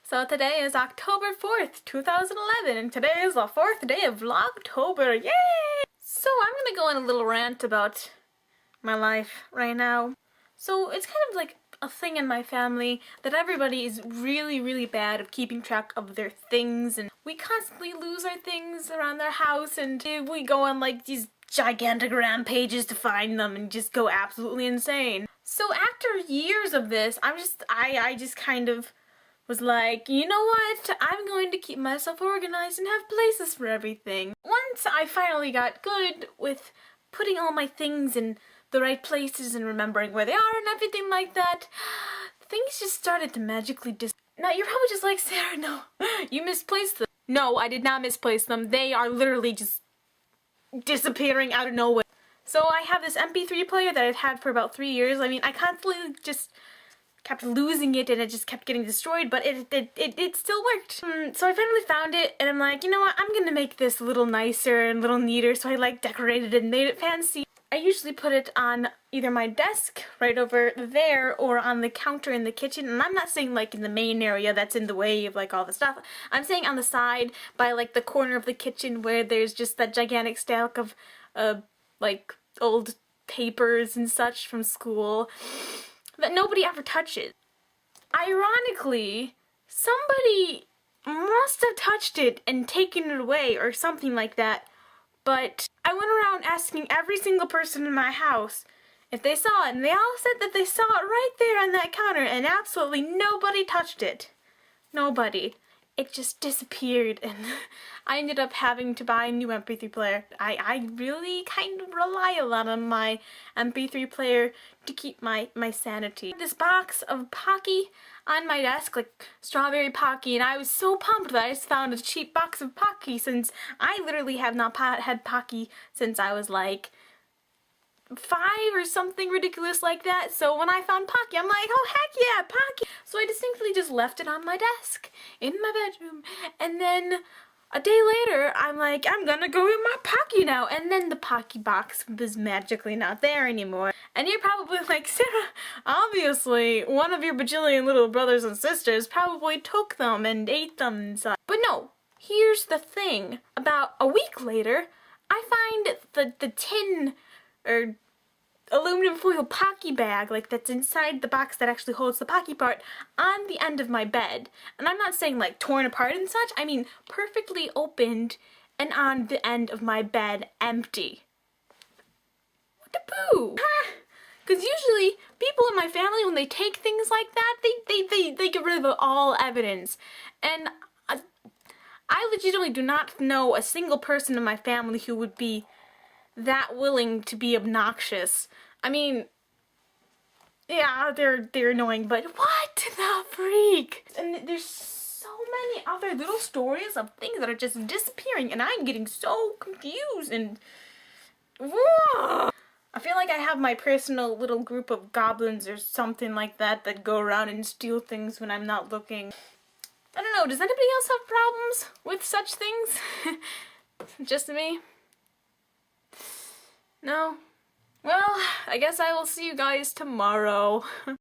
So today is October 4th, 2011, and today is the 4th day of Vlogtober, yay! So I'm gonna go on a little rant about my life right now. So it's kind of like a thing in my family that everybody is really bad at keeping track of their things, and we constantly lose our things around their house, and we go on like these gigantic rampages to find them and just go absolutely insane. So after years of this, I just kind of was like, you know what, I'm going to keep myself organized and have places for everything. Once I finally got good with putting all my things in the right places and remembering where they are and everything like that, things just started to magically Now you're probably just like, Sarah, no, you misplaced them. No, I did not misplace them. They are literally just disappearing out of nowhere. So I have this MP3 player that I've had for about 3 years. I mean, I constantly just kept losing it and it just kept getting destroyed, but it still worked. So I finally found it and I'm like, you know what, I'm gonna make this a little nicer and a little neater, so I like decorated it and made it fancy. I usually put it on either my desk right over there or on the counter in the kitchen, and I'm not saying like in the main area that's in the way of like all the stuff. I'm saying on the side by like the corner of the kitchen where there's just that gigantic stack of like old papers and such from school that nobody ever touches. Ironically, somebody must have touched it and taken it away or something like that, but I went around asking every single person in my house if they saw it, and they all said that they saw it right there on that counter, and absolutely nobody touched it. Nobody. It just disappeared, and I ended up having to buy a new MP3 player. I really kind of rely a lot on my MP3 player to keep my sanity. This box of Pocky on my desk, like strawberry Pocky, and I was so pumped that I just found a cheap box of Pocky, since I literally have not had Pocky since I was like 5 or something ridiculous like that. So when I found Pocky, I'm like, oh heck yeah, Pocky! So I distinctly just left it on my desk in my bedroom, and then a day later I'm like, I'm gonna go get my Pocky now, and then the Pocky box was magically not there anymore. And you're probably like, Sarah, obviously one of your bajillion little brothers and sisters probably took them and ate them and such. But no, here's the thing. About a week later, I find the tin or aluminum foil Pocky bag, like that's inside the box that actually holds the Pocky part, on the end of my bed. And I'm not saying like torn apart and such, I mean perfectly opened and on the end of my bed, empty. What the poo? Because usually people in my family, when they take things like that, they get rid of all evidence. And I legitimately do not know a single person in my family who would be that willing to be obnoxious. I mean, yeah, they're annoying, but what the freak? And there's so many other little stories of things that are just disappearing, and I'm getting so confused and whoa. I feel like I have my personal little group of goblins or something like that go around and steal things when I'm not looking. I don't know, does anybody else have problems with such things? Just me? No? Well, I guess I will see you guys tomorrow.